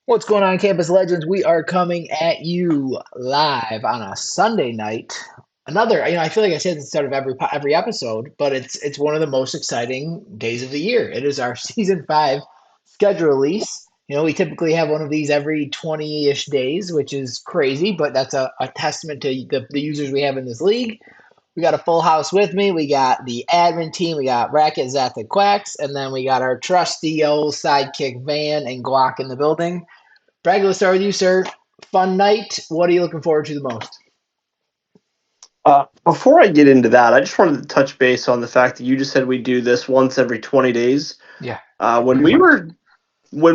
What's going on, Campus Legends? We are coming at you live on a Sunday night. Another, I feel like I say this at the start of every episode, but it's one of the most exciting days of the year. It is our season 5 schedule release. We typically have one of these every 20-ish days, which is crazy, but that's a testament to the users we have in this league. We got a full house with me. We got the admin team. We got Racket, Zeth, and Quacks, and then we got our trusty old sidekick Van and Glock in the building. Bragg, let's start with you, sir. Fun night. What are you looking forward to the most? Before I get into that, I just wanted to touch base on the fact that you just said we do this once every 20 days. Yeah. When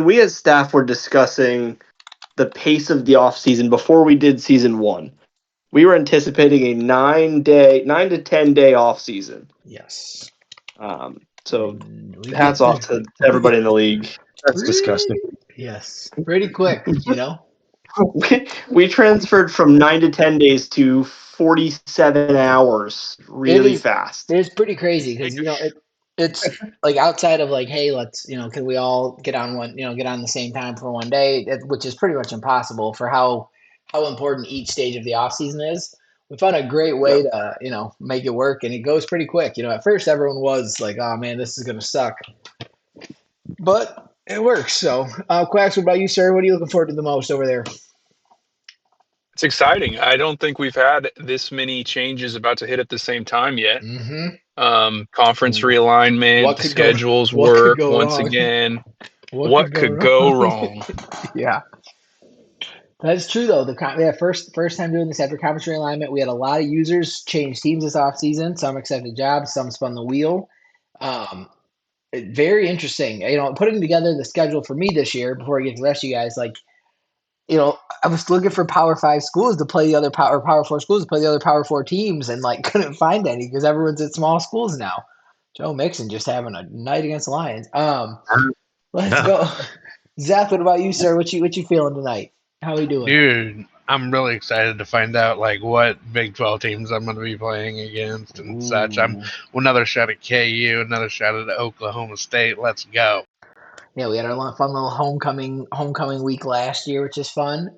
we as staff were discussing the pace of the off season before we did season 1, we were anticipating a 9 to 10 day off season. Yes. So hats off to everybody in the league. That's disgusting. Yes. Pretty quick, We transferred from 9 to 10 days to 47 hours really fast. It's pretty crazy because it's like outside of like, hey, let's can we all get on the same time for one day, which is pretty much impossible for how important each stage of the off season is. We found a great way to make it work, and it goes pretty quick. At first everyone was like, oh man, this is gonna suck, but it works. So, Quacks, what about you, sir? What are you looking forward to the most over there? It's exciting. I don't think we've had this many changes about to hit at the same time yet. Conference realignment, schedules work once again. What could go wrong? Yeah. That's true though. First time doing this after conference realignment, we had a lot of users change teams this offseason. Some accepted jobs, some spun the wheel. Very interesting. Putting together the schedule for me this year before I get to the rest of you guys, I was looking for Power 5 schools to play the other Power 4 schools to play the other Power 4 teams, and couldn't find any because everyone's at small schools now. Joe Mixon just having a night against the Lions. Let's go. Zach, what about you, sir? What you feeling tonight? How are we doing? Dude, I'm really excited to find out what Big 12 teams I'm going to be playing against and such. Another shot at KU, another shot at Oklahoma State. Let's go. Yeah, we had our fun little homecoming week last year, which is fun.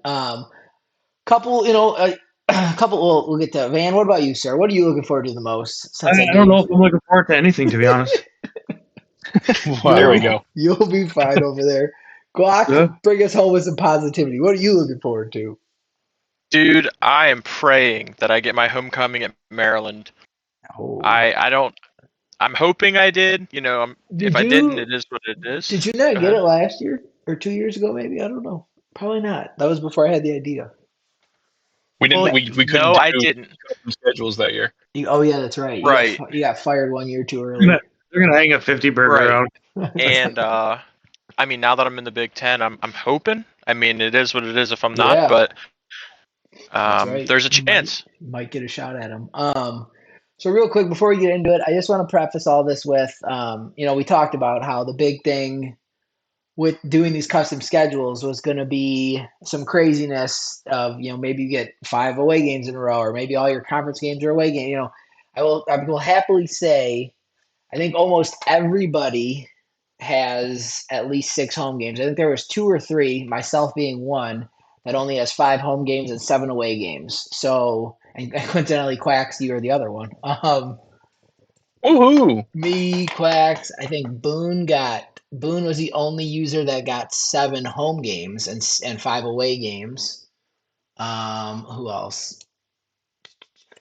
Couple, We'll get to Van. What about you, sir? What are you looking forward to the most? I don't know if I'm looking forward to anything, to be honest. Wow. There we go. You'll be fine over there. Glock, bring us home with some positivity. What are you looking forward to? Dude, I am praying that I get my homecoming at Maryland. Oh. I'm hoping I did. If I didn't, it is what it is. Did you not get it last year or 2 years ago? Maybe, I don't know. Probably not. That was before I had the idea. We didn't. We couldn't. No, I didn't. Schedules that year. Oh yeah, that's right. Right. You got fired 1 year too early. They're gonna hang a 50 burger out. And now that I'm in the Big Ten, I'm hoping. It is what it is if I'm not, but right. There's a chance. Might get a shot at him. So real quick before we get into it, I just want to preface all this with, we talked about how the big thing with doing these custom schedules was going to be some craziness of, maybe you get 5 away games in a row, or maybe all your conference games are away games. I will happily say, I think almost everybody has at least 6 home games. I think there was 2 or 3, myself being one, that only has 5 home games and 7 away games. So, and coincidentally, Quacks, you are the other one. Woohoo! Me, Quacks. I think Boone was the only user that got 7 home games and 5 away games. Who else?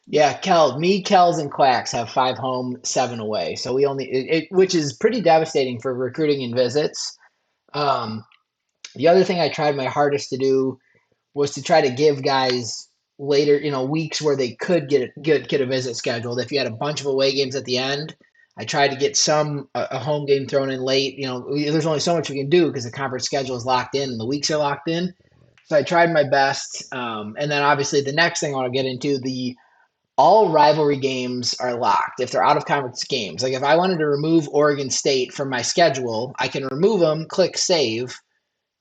Yeah, Kells, and Quacks have 5 home, 7 away. So we only, which is pretty devastating for recruiting and visits. The other thing I tried my hardest to do was to try to give guys later, weeks where they could get a visit scheduled. If you had a bunch of away games at the end, I tried to get a home game thrown in late. There's only so much we can do because the conference schedule is locked in and the weeks are locked in. So I tried my best. And then obviously the next thing I want to get into, all rivalry games are locked if they're out of conference games. Like if I wanted to remove Oregon State from my schedule, I can remove them, click save.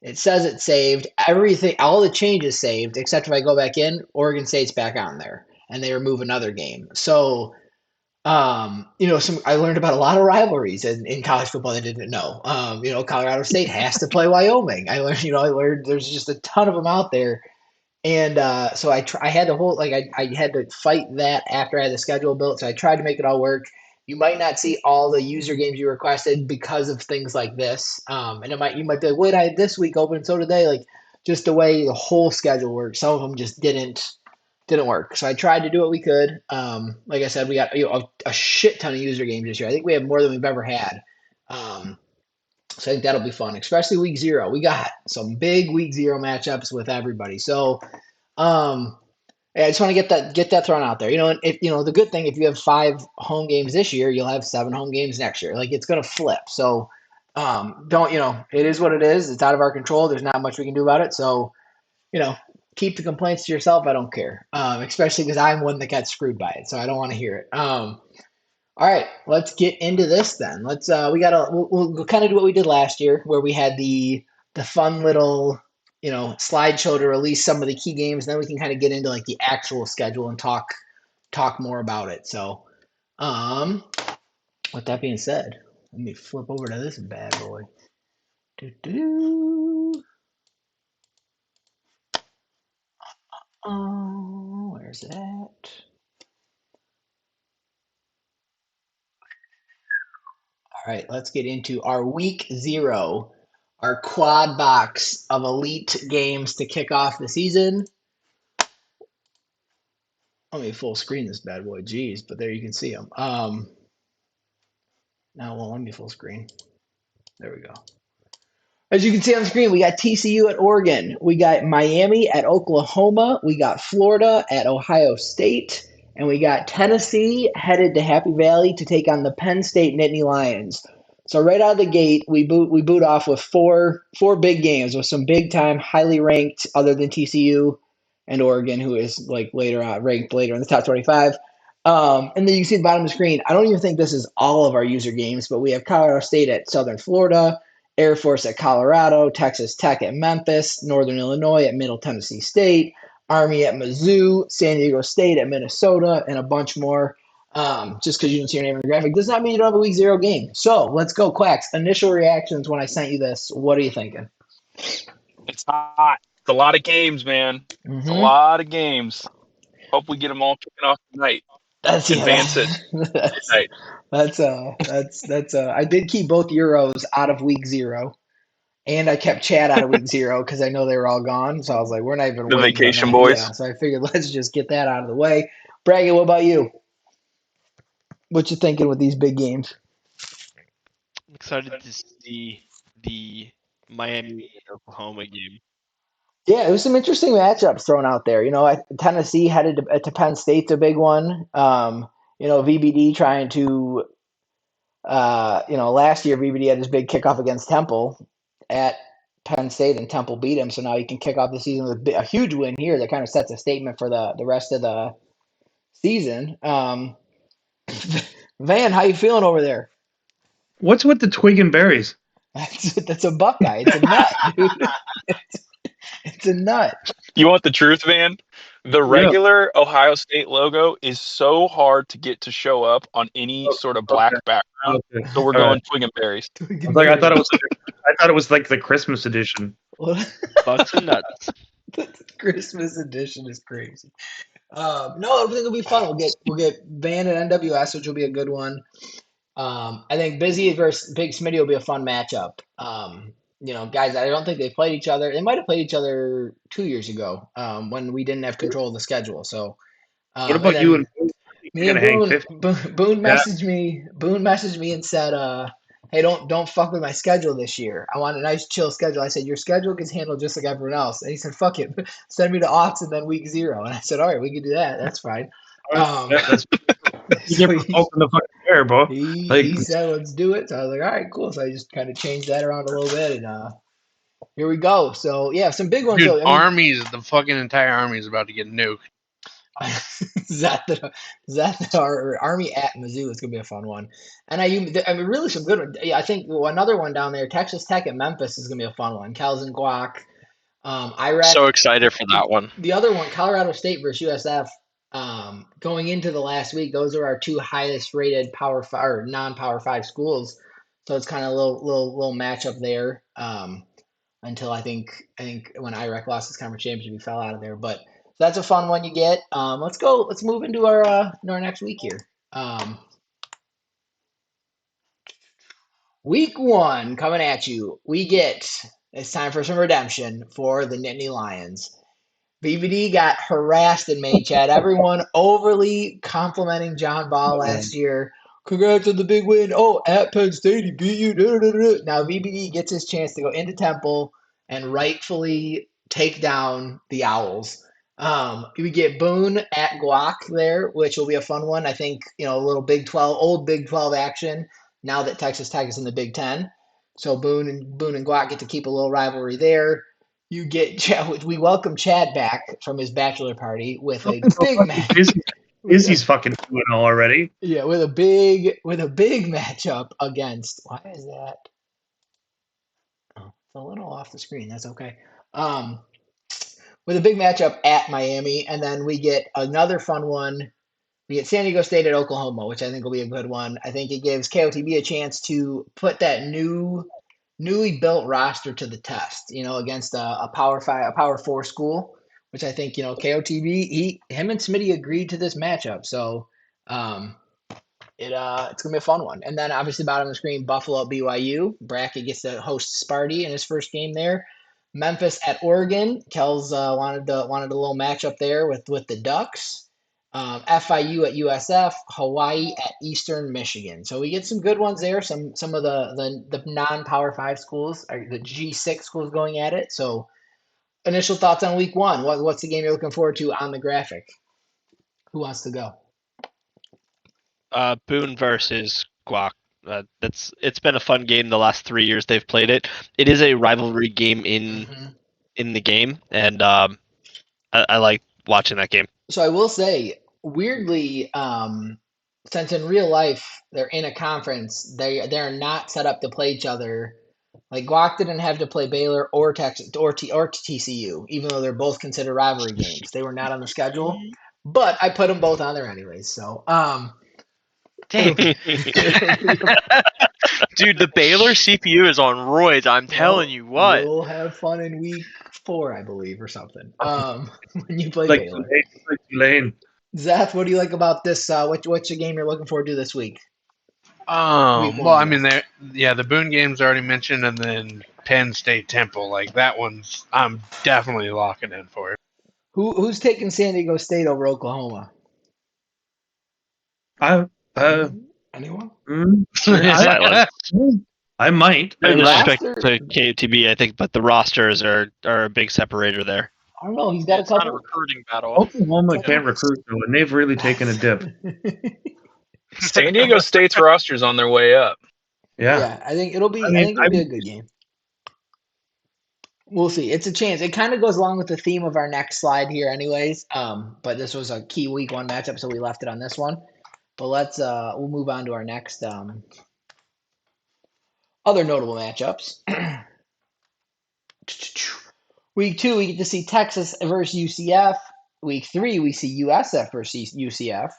It says it's saved. Everything, all the changes saved, except if I go back in, Oregon State's back on there, and they remove another game. So I learned about a lot of rivalries in college football that I didn't know. Colorado State has to play Wyoming. I learned there's just a ton of them out there. And so I had to I had to fight that after I had the schedule built. So I tried to make it all work. You might not see all the user games you requested because of things like this. And you might be like, wait, I had this week open, so did they. Like just the way the whole schedule works. Some of them just didn't work. So I tried to do what we could. Like I said, we got a shit ton of user games this year. I think we have more than we've ever had. So I think that'll be fun, especially week 0. We got some big week 0 matchups with everybody. So I just want to get that thrown out there. The good thing, if you have 5 home games this year, you'll have 7 home games next year. Like it's going to flip. So it is what it is. It's out of our control. There's not much we can do about it. So, keep the complaints to yourself. I don't care. Especially because I'm one that got screwed by it. So I don't want to hear it. All right, let's get into this then. We'll kind of do what we did last year, where we had the fun little slideshow to release some of the key games. And then we can kind of get into like the actual schedule and talk more about it. So, with that being said, let me flip over to this bad boy. Where's that? All right, let's get into our week 0, our quad box of elite games to kick off the season. Let me full screen this bad boy. Jeez, but there you can see them. Now it won't let me full screen. There we go. As you can see on the screen, we got TCU at Oregon. We got Miami at Oklahoma. We got Florida at Ohio State. And we got Tennessee headed to Happy Valley to take on the Penn State Nittany Lions. So right out of the gate, we boot off with four big games with some big time, highly ranked, other than TCU and Oregon, who is like ranked later in the top 25. And then you can see the bottom of the screen. I don't even think this is all of our user games, but we have Colorado State at Southern Florida, Air Force at Colorado, Texas Tech at Memphis, Northern Illinois at Middle Tennessee State, Army at Mizzou, San Diego State at Minnesota, and a bunch more. Just because you didn't see your name in the graphic does not mean you don't have a week 0 game. So let's go, Quacks. Initial reactions when I sent you this. What are you thinking? It's hot. It's a lot of games, man. Mm-hmm. It's a lot of games. Hope we get them all kicking off tonight. Advance it. I did keep both Euros out of week 0, and I kept Chad out of week 0 because I know they were all gone. So I was like, we're not even the vacation boys. Yeah, so I figured let's just get that out of the way. Braggy, what about you? What you thinking with these big games? I'm excited to see the Miami and Oklahoma game. Yeah, it was some interesting matchups thrown out there. Tennessee headed to Penn State's a big one. VBD trying to, last year VBD had his big kickoff against Temple at Penn State, and Temple beat him. So now he can kick off the season with a huge win here that kind of sets a statement for the rest of the season. Van, how you feeling over there? What's with the twig and berries? That's a Buckeye. It's a nut, dude. It's a nut. You want the truth, Van? The regular Ohio State logo is so hard to get to show up on any sort of black background. Okay. So we're going twig and berries. I thought it was like the Christmas edition. Bucks and nuts. The Christmas edition is crazy. No, I think it'll be fun. We'll get Van and NWS, which will be a good one. I think Busy versus Big Smitty will be a fun matchup. Guys, I don't think they played each other. They might have played each other 2 years ago when we didn't have control of the schedule. So, what about you and me and Boone messaged me. Boone messaged me and said, "Hey, don't fuck with my schedule this year. I want a nice chill schedule." I said, "Your schedule gets handled just like everyone else." And he said, "Fuck it, send me to Ox and then week 0." And I said, "All right, we can do that. That's fine." You never open the fucking air, bro. He said, "Let's do it." So I was like, "All right, cool." So I just kind of changed that around a little bit, and here we go. So yeah, some big ones. Dude, the fucking entire army is about to get nuked. Our Army at Mizzou is gonna be a fun one, and really some good ones. Yeah, I think another one down there, Texas Tech at Memphis is gonna be a fun one. Kels and Guac. So excited for that one. The other one, Colorado State versus USF. Going into the last week, those are our two highest rated Power 5 or non-Power 5 schools. So it's kind of a little matchup there. Until I think when IREC lost his conference championship, we fell out of there. But that's a fun one you get. Let's move into our next week here. Week 1 coming at you. It's time for some redemption for the Nittany Lions. BBD got harassed in May chat. Everyone overly complimenting John Ball last year. Congrats on the big win. Oh, at Penn State, he beat you. Now BBD gets his chance to go into Temple and rightfully take down the Owls. We get Boone at Guac there, which will be a fun one. I think, a little old Big 12 action now that Texas Tech is in the Big 10. So Boone and Guac get to keep a little rivalry there. You get we welcome Chad back from his bachelor party with a big match. Izzy's fucking doing already. Yeah, with a big matchup against. Why is that? Oh, it's a little off the screen. That's okay. With a big matchup at Miami, and then we get another fun one. We get San Diego State at Oklahoma, which I think will be a good one. I think it gives KOTB a chance to put that newly built roster to the test, against a Power 5, a Power 4 school, which I think, KOTB, him and Smitty agreed to this matchup. So it's going to be a fun one. And then obviously bottom of the screen, Buffalo at BYU. Brackett gets to host Sparty in his first game there. Memphis at Oregon. Kells wanted a little matchup there with the Ducks. FIU at USF, Hawaii at Eastern Michigan. So we get some good ones there. Some of the non-Power 5 schools, or the G6 schools going at it. So initial thoughts on week 1. What's the game you're looking forward to on the graphic? Who wants to go? Boone versus Guac. It's been a fun game the last 3 years they've played it. It is a rivalry game in the game, and I like watching that game. So I will say, weirdly, since in real life they're in a conference, they're not set up to play each other. Like Guac didn't have to play Baylor or Texas or TCU, even though they're both considered rivalry games. They were not on the schedule, but I put them both on there anyways. So, Dude, the Baylor CPU is on roids. I'm telling you what. We'll have fun in week 4, I believe, or something. When you play like Baylor. Tulane. Zeth, what do you like about this? What's your game you're looking forward to this week? Well, I mean, the Boone game's already mentioned, and then Penn State Temple, like that one's, I'm definitely locking in for it. Who's taking San Diego State over Oklahoma? Anyone? I might. No disrespect to KOTB, I think, but the rosters are a big separator there. I don't know. He's got a couple. It's not a recruiting battle. Oklahoma can't recruit, though, and they've really taken a dip. San Diego State's roster's on their way up. Yeah, I think it'll be. I think it'll be a good game. We'll see. It's a chance. It kind of goes along with the theme of our next slide here, anyways. But this was a key week 1 matchup, so we left it on this one. But we'll move on to our next other notable matchups. Week 2, we get to see Texas versus UCF. Week 3, we see USF versus UCF.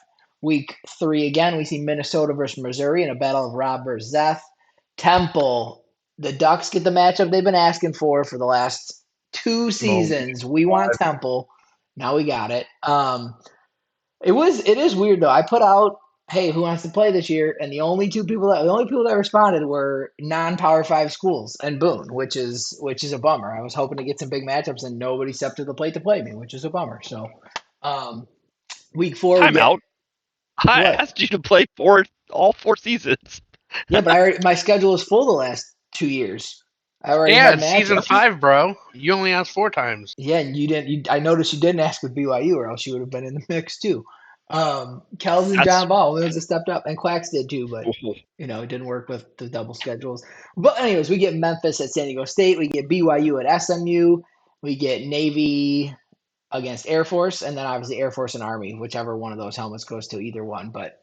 Week 3 again, we see Minnesota versus Missouri in a battle of Rob versus Zeth. Temple, the Ducks get the matchup they've been asking for the last 2 seasons. We want Temple. Now we got it. It is weird though. I put out, hey, who wants to play this year? And the only people that responded were non-Power 5 schools and Boone, which is a bummer. I was hoping to get some big matchups and nobody stepped to the plate to play me, which is a bummer. So, week 4. Time out. I asked you to play all 4 seasons. Yeah, but my schedule is full the last 2 years. I already it's season 5, bro. You only asked 4 times. Yeah, and you didn't. I noticed you didn't ask with BYU, or else you would have been in the mix too. Kells and John Ball, those that stepped up, and Quacks did too, but it didn't work with the double schedules. But anyways, we get Memphis at San Diego State, we get BYU at SMU, we get Navy against Air Force, and then obviously Air Force and Army, whichever one of those helmets goes to either one. But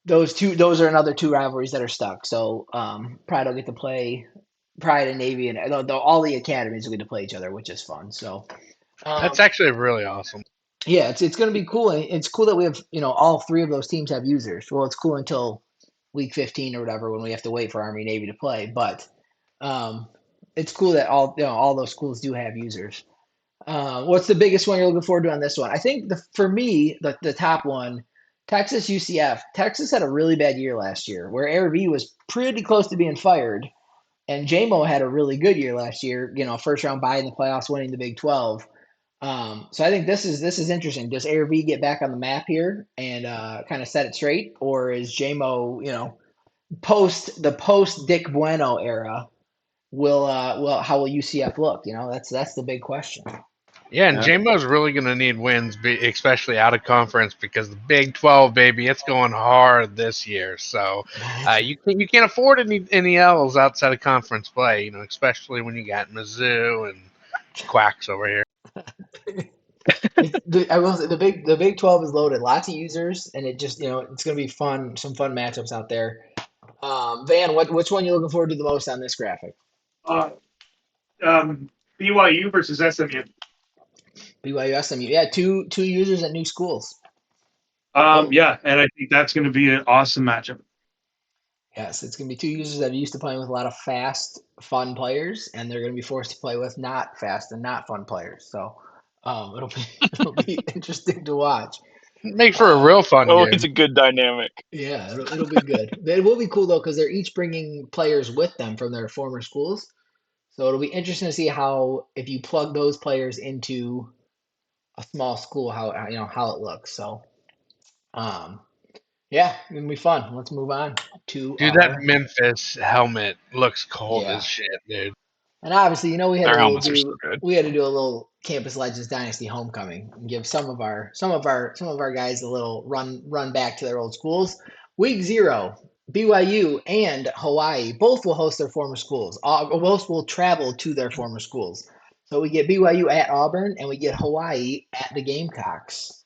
those are another 2 rivalries that are stuck. So Pride will get to play Pride and Navy, and all the academies will get to play each other, which is fun. So that's actually really awesome. Yeah, it's going to be cool. And it's cool that we have, all three of those teams have users. Well, it's cool until week 15 or whatever when we have to wait for Army Navy to play. But it's cool that all those schools do have users. What's the biggest one you're looking forward to on this one? I think for me, the top one, Texas UCF. Texas had a really bad year last year where ARV was pretty close to being fired. And JMO had a really good year last year, first round bye in the playoffs, winning the Big 12. So I think this is interesting. Does ARV get back on the map here and kind of set it straight, or is JMO, post Dick Bueno era, will how will UCF look? That's the big question. Yeah, and JMO's really going to need wins, especially out of conference, because the Big 12, baby, it's going hard this year. So you can't afford any L's outside of conference play, especially when you got Mizzou and Quacks over here. I will say the Big 12 is loaded, lots of users, and it just it's going to be fun, some fun matchups out there. Van, which one are you looking forward to the most on this graphic? BYU versus SMU. BYU SMU, yeah, two users at new schools. Yeah, and I think that's going to be an awesome matchup. Yes, it's going to be two users that are used to playing with a lot of fast, fun players, and they're going to be forced to play with not fast and not fun players. So it'll be interesting to watch. Make for a real fun game. It's a good dynamic. Yeah, it'll be good. It will be cool though because they're each bringing players with them from their former schools. So it'll be interesting to see how if you plug those players into a small school, how it looks. So, yeah, it's gonna be fun. Let's move on to that Memphis helmet looks cold as shit, dude. And obviously, we had to do a little Campus Legends Dynasty homecoming and give some of our guys a little run back to their old schools. Week 0, BYU and Hawaii both will host their former schools. Both will travel to their former schools. So we get BYU at Auburn and we get Hawaii at the Gamecocks.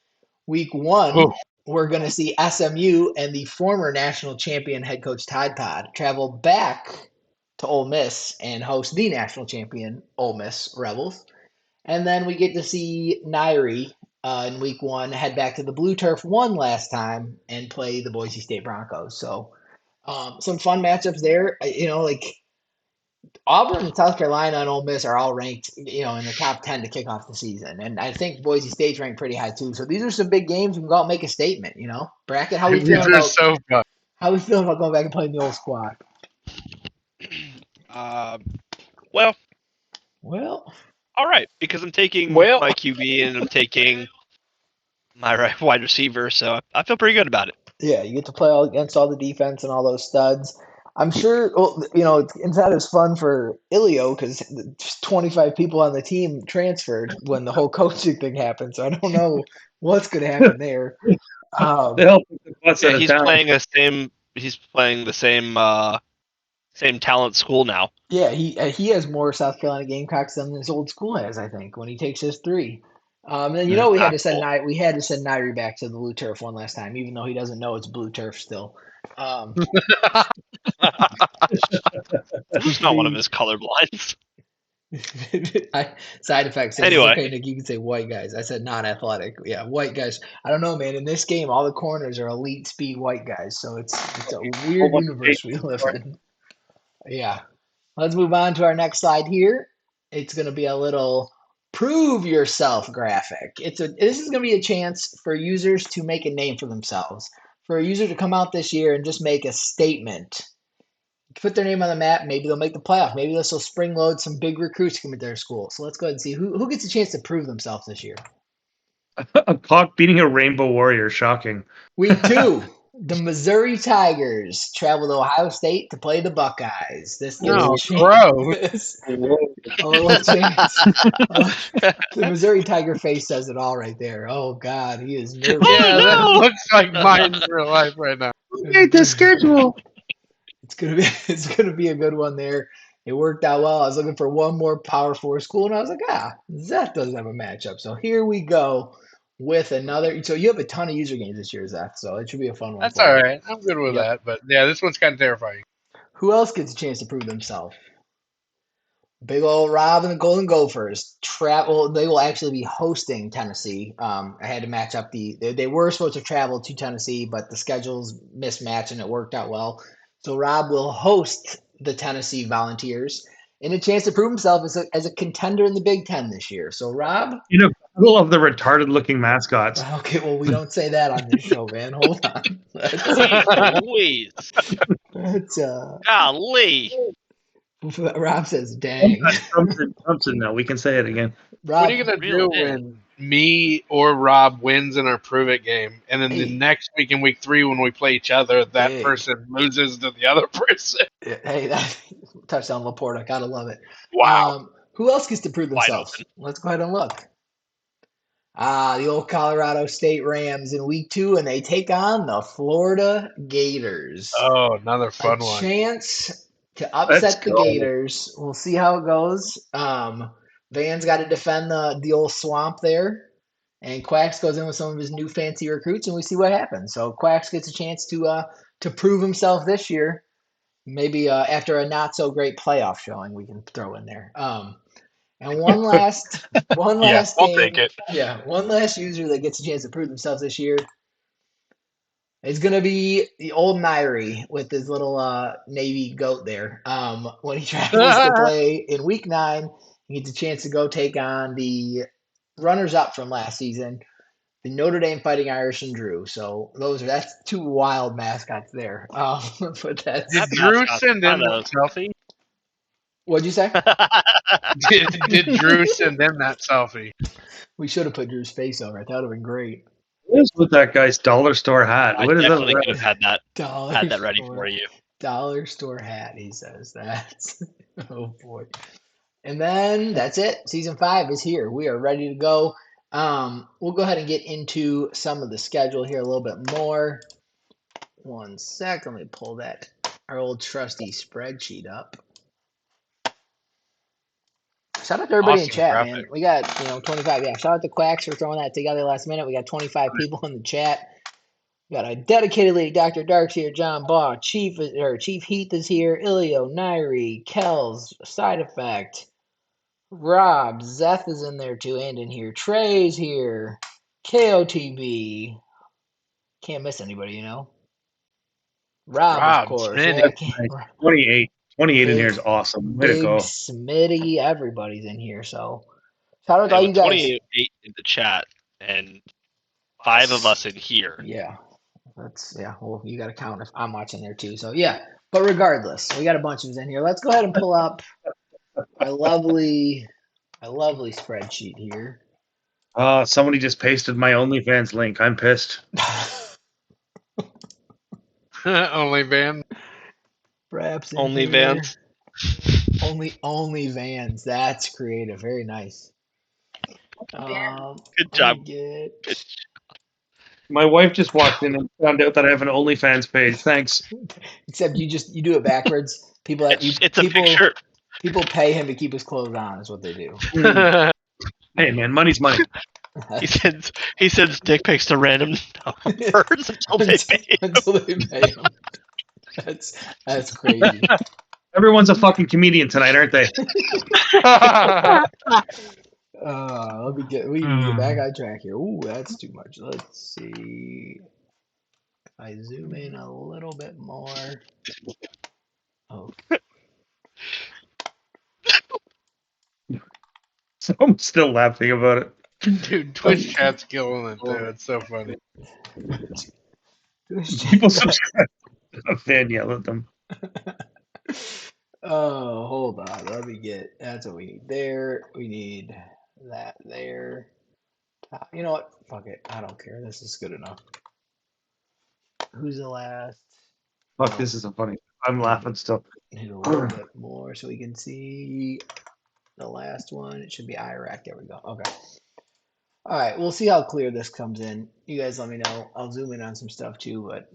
Week 1, we're going to see SMU and the former national champion head coach Tide Pod travel back to Ole Miss and host the national champion Ole Miss Rebels. And then we get to see Nairi in week 1 head back to the Blue Turf one last time and play the Boise State Broncos. So some fun matchups there. Like Auburn and South Carolina and Ole Miss are all ranked, in the top 10 to kick off the season. And I think Boise State's ranked pretty high too. So these are some big games. We can go out and make a statement, Bracket, how we feeling about going back and playing the old squad? Well, all right, because I'm taking my QB and I'm taking my wide receiver, so I feel pretty good about it. Yeah, you get to play against all the defense and all those studs. I'm sure, it's not as fun for Ilio because 25 people on the team transferred when the whole coaching thing happened, so I don't know what's going to happen there. He's playing the same talent school now. Yeah, he has more South Carolina Gamecocks than his old school has, I think, when he takes his 3. And then we had to send Nairi back to the Blue Turf one last time, even though he doesn't know it's Blue Turf still. It's not one of his colorblind's. Side effects. Anyway, okay, Nick, you can say white guys. I said not athletic. Yeah, white guys. I don't know, man. In this game, all the corners are elite speed white guys, so it's a weird universe we live in. Yeah. Let's move on to our next slide here. It's going to be a little prove yourself graphic. This is going to be a chance for users to make a name for themselves. For a user to come out this year and just make a statement. Put their name on the map. Maybe they'll make the playoff. Maybe this will spring load some big recruits come into their school. So let's go ahead and see who gets a chance to prove themselves this year. A Clock beating a Rainbow Warrior. Shocking. Week 2. The Missouri Tigers travel to Ohio State to play the Buckeyes. This gives a chance. A little chance. The Missouri Tiger face says it all right there. Oh, God, he is nervous. Yeah, that looks like mine in real life right now. Who made the schedule? It's gonna be a good one there. It worked out well. I was looking for one more Power 4 school, and I was like, Zeth doesn't have a matchup. So here we go. With another, so you have a ton of user games this year, Zach. So it should be a fun one. That's all right. I'm good with that. But yeah, this one's kind of terrifying. Who else gets a chance to prove themselves? Big old Rob and the Golden Gophers travel. They will actually be hosting Tennessee. I had to match up they were supposed to travel to Tennessee, but the schedules mismatched and it worked out well. So Rob will host the Tennessee Volunteers in a chance to prove himself as a contender in the Big Ten this year. So Rob, I love the retarded-looking mascots. Okay, well we don't say that on this show, man. Hold on. Louise. Golly. Rob says, "Dang." Thompson. No, we can say it again. Rob, what are you gonna do when me or Rob wins in our Prove It game, and then the next week in week 3 when we play each other, that person loses to the other person? Hey, that touchdown Laporta, gotta love it. Wow. Who else gets to prove themselves? Let's go ahead and look. The old Colorado State Rams in week 2, and they take on the Florida Gators. Oh, another fun one. A chance to upset the Gators. We'll see how it goes. Van's got to defend the old swamp there, and Quacks goes in with some of his new fancy recruits, and we see what happens. So Quacks gets a chance to prove himself this year. Maybe after a not so great playoff showing, we can throw in there. And one last yeah, game. I'll take it. Yeah, one last user that gets a chance to prove themselves this year is going to be the old Nairi with his little Navy goat there. When he travels to play in week 9, he gets a chance to go take on the runners-up from last season, the Notre Dame Fighting Irish and Drew. So that's 2 wild mascots there. But did Drew send in that selfie? What'd you say? did Drew send in that selfie? We should have put Drew's face over it. That would have been great. What is with that guy's dollar store hat? I definitely could have had that ready for you. Dollar store hat, he says. That's oh boy. And then that's it. Season 5 is here. We are ready to go. We'll go ahead and get into some of the schedule here a little bit more. One sec. Let me pull our old trusty spreadsheet up. Shout out to everybody in chat, man. We got 25. Yeah, shout out to Quacks for throwing that together last minute. We got 25 people in the chat. We got a dedicated lady, Dr. Dark's here, John Baugh, Chief Heath is here, Ilio, Nairi, Kells, Side Effect, Rob, Zeth is in there too, and in here. Trey's here, KOTB. Can't miss anybody, Rob, of course. Yeah, 28 in here is awesome. Way to go. Smitty, everybody's in here. So shout out to all you guys. 28 in the chat and 5 of us in here. Yeah. Well, you got to count if I'm watching there too. So yeah, but regardless, we got a bunch of us in here. Let's go ahead and pull up our lovely spreadsheet here. Somebody just pasted my OnlyFans link. I'm pissed. OnlyFans. Perhaps OnlyFans. Only Vans. That's creative. Very nice. Good job. My wife just walked in and found out that I have an OnlyFans page. Thanks. Except you do it backwards. It's a picture. People pay him to keep his clothes on. Is what they do. Hey man, money's money. He sends dick pics to random numbers until they pay him. That's crazy. Everyone's a fucking comedian tonight, aren't they? We can get back on track here. Ooh, that's too much. Let's see. If I zoom in a little bit more. Oh. So I'm still laughing about it. Dude, Twitch chat's killing it, dude. It's so funny. People subscribe. A fan yell at them. Oh, hold on. Let me that's what we need there. We need that there. You know what? Fuck it. I don't care. This is good enough. Who's the last? Fuck, this isn't funny. I'm laughing still. Need a little bit more so we can see the last one. It should be Iraq. There we go. Okay. All right. We'll see how clear this comes in. You guys let me know. I'll zoom in on some stuff too, but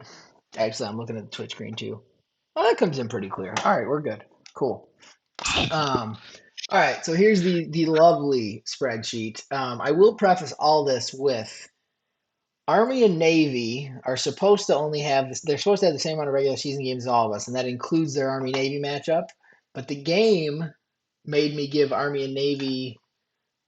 actually I'm looking at the Twitch screen too. Oh, that comes in pretty clear. All right. We're good. Cool. All right. So here's the lovely spreadsheet. I will preface all this with Army and Navy are supposed to they're supposed to have the same amount of regular season games as all of us, and that includes their Army-Navy matchup. But the game made me give Army and Navy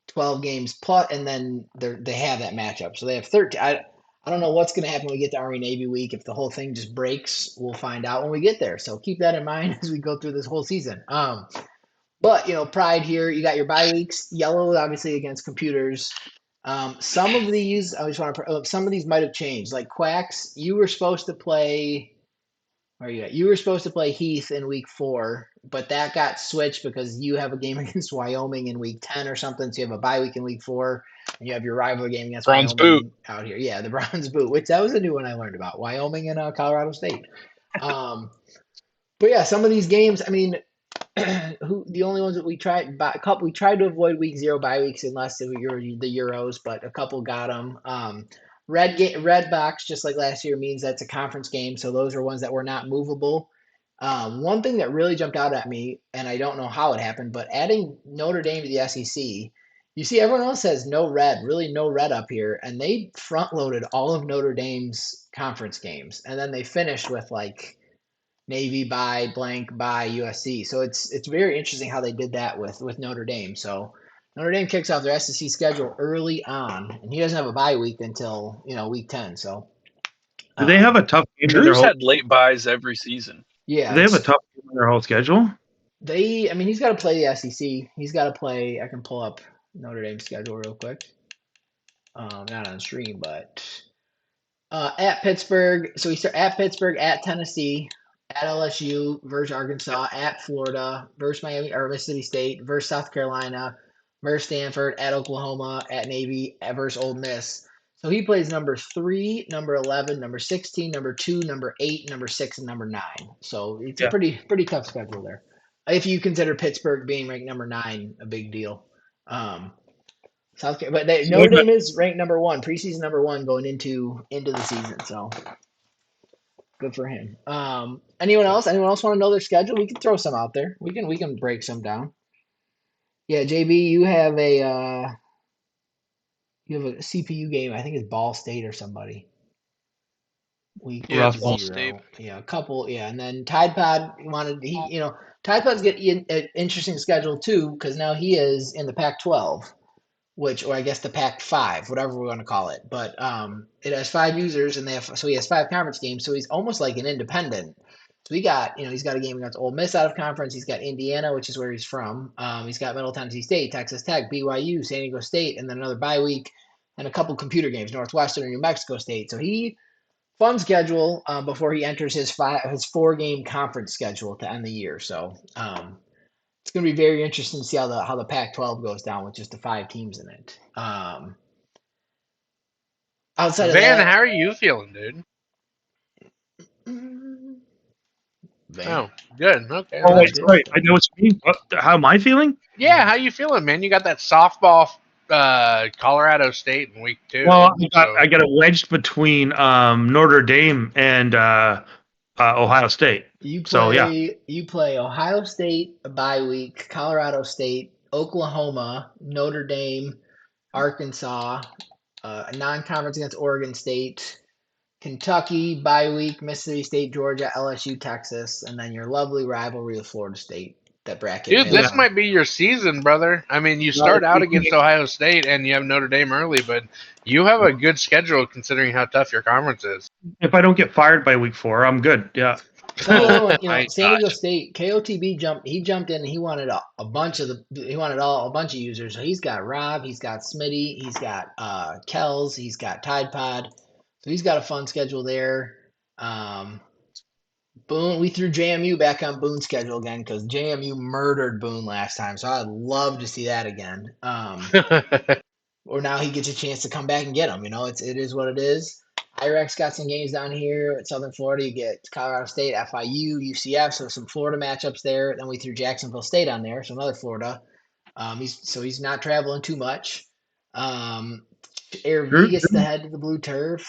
12 games plus, and then they have that matchup. So they have 13. I don't know what's going to happen when we get to Army Navy week. If the whole thing just breaks, we'll find out when we get there. So keep that in mind as we go through this whole season. But Pride here, you got your bye weeks. Yellow, obviously, against computers. Some of these, some of these might have changed. Like Quacks, you were supposed to play. Where are you at? You were supposed to play Heath in week 4, but that got switched because you have a game against Wyoming in week 10 or something. So you have a bye week in week 4, and you have your rival game against Bronze Wyoming boot out here. Yeah, the Bronze Boot, which that was a new one I learned about. Wyoming and Colorado State. But yeah, some of these games, I mean, the only ones that we tried to avoid week 0 bye weeks unless they were the Euros, but a couple got them. Red box, just like last year, means that's a conference game, so those are ones that were not movable. One thing that really jumped out at me, and I don't know how it happened, but adding Notre Dame to the SEC, you see everyone else has no red up here, and they front loaded all of Notre Dame's conference games, and then they finished with like Navy by blank by USC. So it's very interesting how they did that with Notre Dame. So Notre Dame kicks off their SEC schedule early on, and he doesn't have a bye week until week 10. So do they have a tough game? Drew's had late buys every season. Yeah, do they have a tough game in their whole schedule. He's got to play the SEC. He's got to play. I can pull up Notre Dame's schedule real quick. Not on stream, but at Pittsburgh. So we start at Pittsburgh, at Tennessee, at LSU, versus Arkansas, at Florida, versus Miami or Mississippi State, versus South Carolina, versus Stanford, at Oklahoma, at Navy, versus Ole Miss. So he plays number 3, number 11, number 16, number 2, number 8, number 6, and number 9. So it's a pretty tough schedule there. If you consider Pittsburgh being ranked number 9 a big deal. Notre Dame is ranked number 1, preseason number 1 going into the season. So good for him. Anyone else want to know their schedule? We can throw some out there. We can break some down. Yeah, JB, you have a CPU game. I think it's Ball State or somebody. Ball State. Yeah, a couple. Yeah, and then Tide Pod Tide Pod's getting an interesting schedule too because now he is in the Pac-12. Or I guess the Pac-5, whatever we want to call it. But it has 5 users, and he has 5 conference games, so he's almost like an independent. So he's got a game against Ole Miss out of conference. He's got Indiana, which is where he's from. He's got Middle Tennessee State, Texas Tech, BYU, San Diego State, and then another bye week, and a couple computer games, Northwestern and New Mexico State. So fun schedule before he enters his 4-game conference schedule to end the year. So it's going to be very interesting to see how the Pac-12 goes down with just the 5 teams in it. Outside Van, of that, how are you feeling, dude? Van. Oh, good. Okay. Oh, wait, right. I know what you mean. How am I feeling? Yeah, how you feeling, man? You got that softball Colorado State in week 2. Well, I got it wedged between Notre Dame and Ohio State. You play Ohio State a bye week, Colorado State, Oklahoma, Notre Dame, Arkansas, a non-conference against Oregon State, Kentucky bye week, Mississippi State, Georgia, LSU, Texas, and then your lovely rivalry with Florida State. That bracket. Dude, this might be your season, brother. I mean, you start out against Ohio State and you have Notre Dame early, but you have a good schedule considering how tough your conference is. If I don't get fired by week 4, I'm good. Yeah. San Diego State, KOTB jumped in and he wanted a bunch of users. So he's got Rob, he's got Smitty, he's got Kells, he's got Tide Pod. So he's got a fun schedule there. Boone, we threw JMU back on Boone's schedule again because JMU murdered Boone last time. So I'd love to see that again. Or now he gets a chance to come back and get them. It is what it is. IREX got some games down here at Southern Florida. You get Colorado State, FIU, UCF, so some Florida matchups there. Then we threw Jacksonville State on there, so another Florida. He's not traveling too much. Air Vegas to head to the blue turf.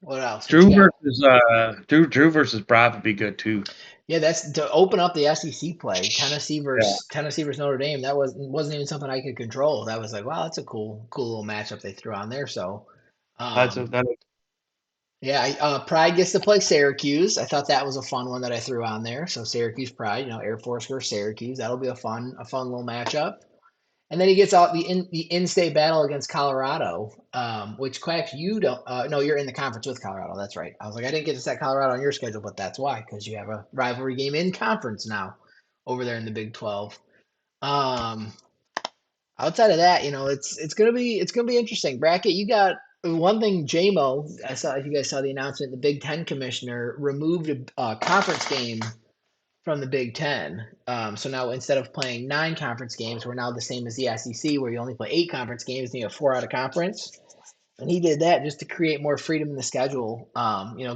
What else? Drew versus Broad would be good too. Yeah, that's to open up the SEC play. Tennessee versus Notre Dame. That wasn't even something I could control. That was like, wow, that's a cool little matchup they threw on there. So, Yeah, Pride gets to play Syracuse. I thought that was a fun one that I threw on there. So Syracuse Pride, Air Force versus Syracuse. That'll be a fun little matchup. And then he gets out the in-state battle against Colorado, which Quacks, you don't. No, you're in the conference with Colorado. That's right. I was like, I didn't get to set Colorado on your schedule, but that's why, because you have a rivalry game in conference now over there in the Big 12. Outside of that, it's gonna be interesting. Bracket, you got one thing. JMO, I saw, if you guys saw the announcement, the Big Ten commissioner removed a conference game from the Big Ten. So now instead of playing 9 conference games, we're now the same as the SEC, where you only play 8 conference games and you have 4 out of conference. And he did that just to create more freedom in the schedule.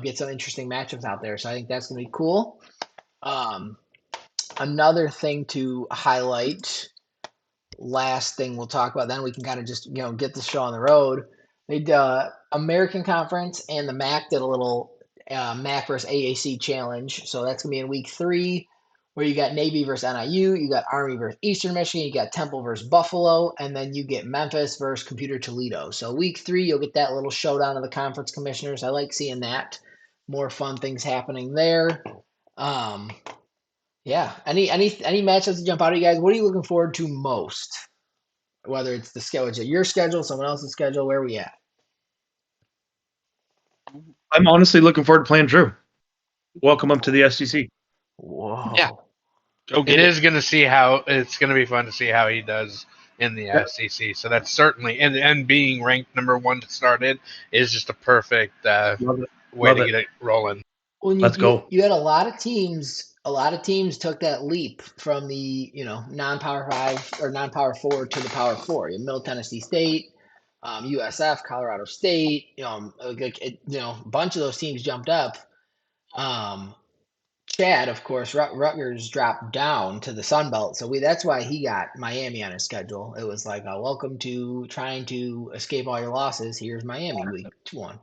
Get some interesting matchups out there. So I think that's gonna be cool. Another thing to highlight. Last thing we'll talk about, then we can kind of just get the show on the road. They American Conference and the MAC did a little MAC versus AAC challenge. So that's gonna be in week 3, where you got Navy versus NIU, you got Army versus Eastern Michigan, you got Temple versus Buffalo, and then you get Memphis versus Computer Toledo. So week 3, you'll get that little showdown of the conference commissioners. I like seeing that. More fun things happening there. Yeah. Any matchups to jump out at you guys? What are you looking forward to most? Whether it's the schedule, your schedule, someone else's schedule, where are we at? I'm honestly looking forward to playing Drew. Welcome up to the SEC. Whoa. Yeah. It's going to be fun to see how he does in the SEC. So that's certainly, and being ranked number 1 to start it is just a perfect way to get it rolling. Let's go. You had a lot of teams took that leap from the non-Power 5 or non-Power 4 to the Power 4. Middle Tennessee State, USF, Colorado State. A bunch of those teams jumped up. Chad, of course, Rutgers dropped down to the Sun Belt, so that's why he got Miami on his schedule. It was like, welcome to trying to escape all your losses. Here's Miami week 1.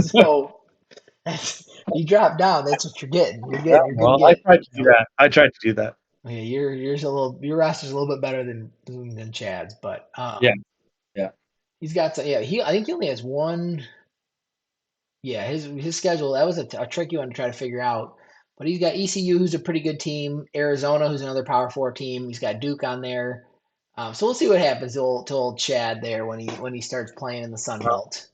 So. You drop down. That's what you're getting. I tried to do that. Yeah, your roster's a little bit better than Chad's, but yeah. He's got some. Yeah, I think he only has one. Yeah, his schedule, that was a tricky one to try to figure out. But he's got ECU, who's a pretty good team. Arizona, who's another Power 4 team. He's got Duke on there. So we'll see what happens to old Chad there when he starts playing in the Sun Belt.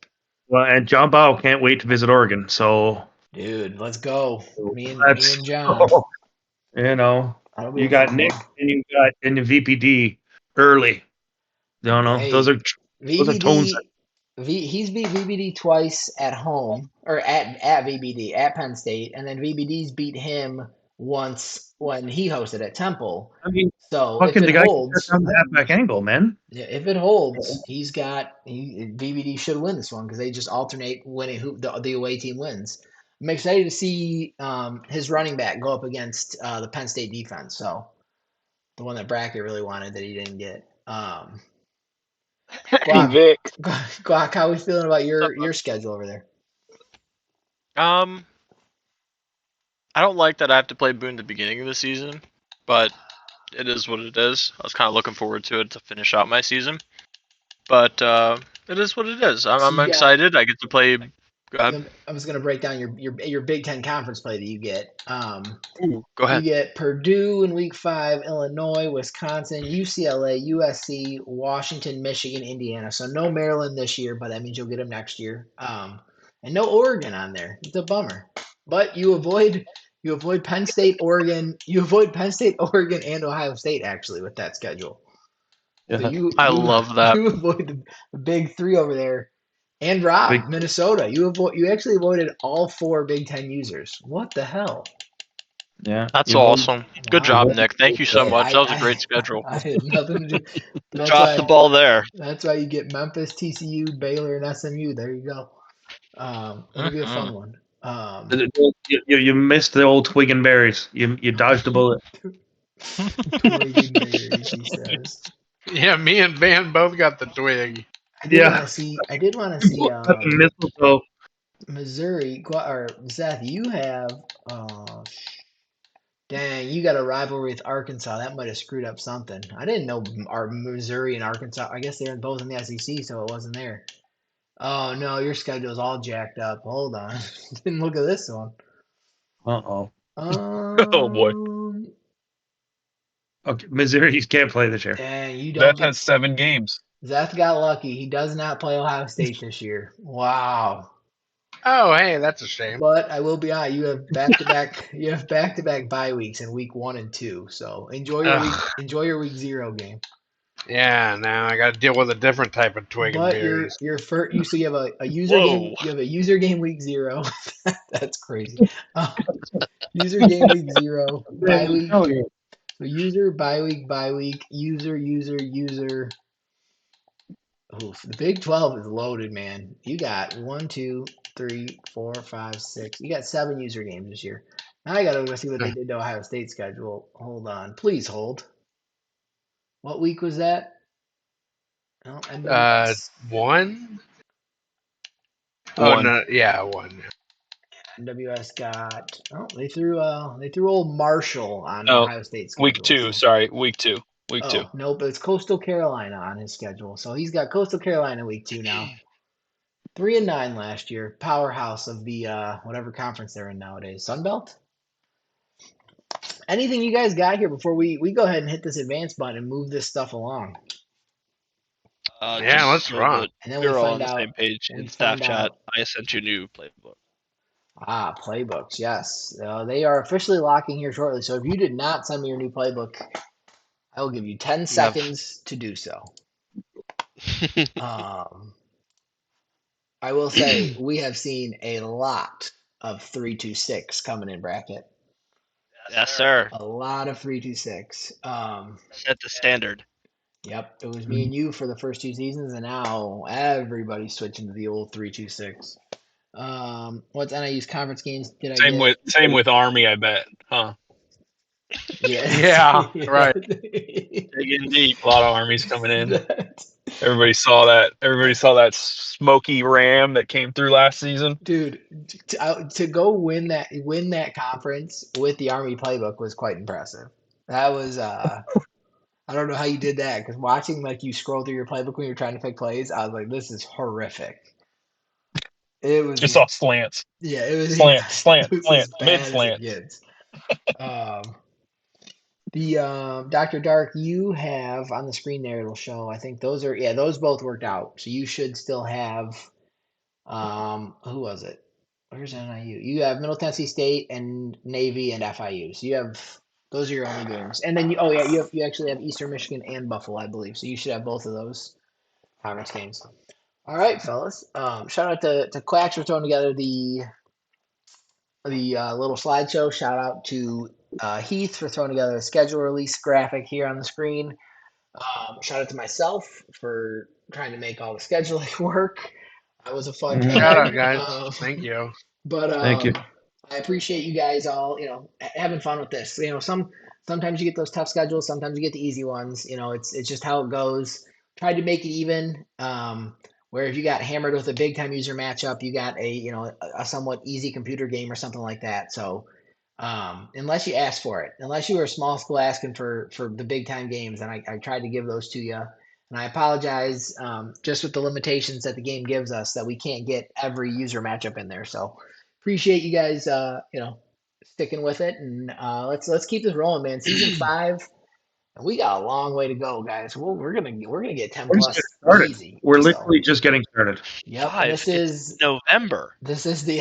Well, and John Bow can't wait to visit Oregon. So, dude, let's go. Me and John. You got Nick and you got in the VPD early. Those are tones. He's beat VBD twice at home or at VBD at Penn State, and then VBD's beat him once when he hosted at Temple. I mean, so if it holds, on the halfback angle, man. Yeah, if it holds, VBD should win this one because they just alternate winning who the away team wins. I'm excited to see his running back go up against the Penn State defense. So the one that Brackett really wanted that he didn't get. Glock, how are we feeling about your schedule over there? I don't like that I have to play Boone at the beginning of the season, but it is what it is. I was kind of looking forward to it to finish out my season, but it is what it is. I'm excited. I get to play. Go ahead. I was going to break down your Big Ten conference play that you get. Go ahead. You get Purdue in week 5, Illinois, Wisconsin, UCLA, USC, Washington, Michigan, Indiana. So no Maryland this year, but that means you'll get them next year. And no Oregon on there. It's a bummer. But you avoid Penn State, Oregon. You avoid Penn State, Oregon, and Ohio State actually with that schedule. Yeah. So I love that. You avoid the big 3 over there. And Rob, Minnesota. You actually avoided all 4 Big Ten users. What the hell? Yeah, that's awesome. Good job, Nick. Thank you so much. That was a great schedule. I had nothing to do. Drop the ball there. That's why you get Memphis, TCU, Baylor, and SMU. There you go. It'll be a fun one. You missed the old twig and berries. You dodged the bullet. Twig and berries, he says. Yeah, me and Van both got the twig. I did want to see mistletoe. Missouri or Seth. You have dang, you got a rivalry with Arkansas. That might have screwed up something. I didn't know our Missouri and Arkansas. I guess they're both in the SEC, so it wasn't there. Oh no, your schedule's all jacked up. Hold on. Didn't look at this one. Uh-oh. Oh boy. Okay, Missouri can't play this year. And you That don't has 7 games. Zeth got lucky. He does not play Ohio State this year. Wow. Oh, hey, that's a shame. But I will be honest, you have back-to-back bye weeks in week 1 and 2. So enjoy your week 0 game. Yeah, now I got to deal with a different type of twig and But berries. your first, so you have a user game. You have a user game week 0. That's crazy. User game week 0. Bye week. So user bye week. User. Oof, the Big 12 is loaded, man. You got 1, 2, 3, 4, 5, 6. You got 7 user games this year. Now I gotta go see what they did to Ohio State schedule. Hold on, please hold. What week was that? Oh, 1. Oh no, yeah, 1. NWS got. Oh, they threw old Marshall on Ohio State schedule. Week 2. Sorry, week 2. Week 2. Nope, it's Coastal Carolina on his schedule. So he's got Coastal Carolina week 2 now. 3-9 last year. Powerhouse of the whatever conference they're in nowadays. Sunbelt? Anything you guys got here before we go ahead and hit this advance button and move this stuff along? Yeah, let's run. And then we're all on the same page in staff chat. I sent you a new playbook. Playbooks, yes. They are officially locking here shortly. So if you did not send me your new playbook, I will give you 10 seconds to do so. I will say we have seen a lot of 3-2-6 coming in bracket. Yes, sir. A lot of 3-2-6. Set the standard. Yep, it was me and you for the first 2 seasons, and now everybody's switching to the old 3-2-6. What's NIU's conference games? Same with Army, I bet, huh? Yeah. Yeah, right. Digging deep. A lot of Armies coming in. Everybody saw that. Everybody saw that smoky ram that came through last season. Dude, to go win that conference with the Army playbook was quite impressive. That was I don't know how you did that, because watching like you scroll through your playbook when you're trying to pick plays, I was like, this is horrific. It was just off slants. Yeah, it was slant, mid slant. The Dr. Dark you have on the screen there, it'll show. I think those both worked out. So you should still have who was it? Where's NIU? You have Middle Tennessee State and Navy and FIU. So you have those are your only games. And then you actually have Eastern Michigan and Buffalo, I believe. So you should have both of those conference games. All right, fellas. Shout out to Quacks for throwing together the little slideshow. Shout out to Heath for throwing together a schedule release graphic here on the screen. Shout out to myself for trying to make all the scheduling work. That was a fun time. Shout out, guys. Thank you. But thank you. I appreciate you guys all, having fun with this. Sometimes you get those tough schedules, sometimes you get the easy ones. It's just how it goes. Tried to make it even. Where if you got hammered with a big time user matchup, you got a somewhat easy computer game or something like that. So unless you ask for it, unless you were a small school asking for the big time games, and I tried to give those to you. And I apologize, just with the limitations that the game gives us, that we can't get every user matchup in there. So appreciate you guys, sticking with it, and let's keep this rolling, man. Season 5, we got a long way to go, guys. We're gonna get 10 plus easy. We're literally just getting started. Yep. 5. This is November. This is the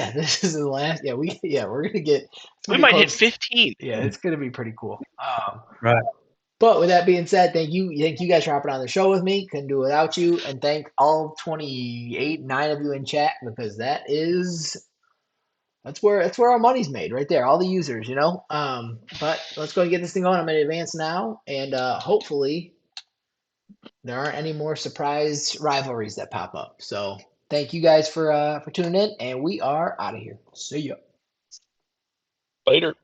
last. Yeah, we're gonna get. We might hit 15. Yeah, it's gonna be pretty cool. Right. But with that being said, thank you guys for hopping on the show with me. Couldn't do it without you, and thank all 9 of you in chat, because that's where our money's made right there. All the users, But let's go and get this thing on. I'm in advance now, and hopefully there aren't any more surprise rivalries that pop up. So thank you guys for tuning in, and we are out of here. See ya. Later.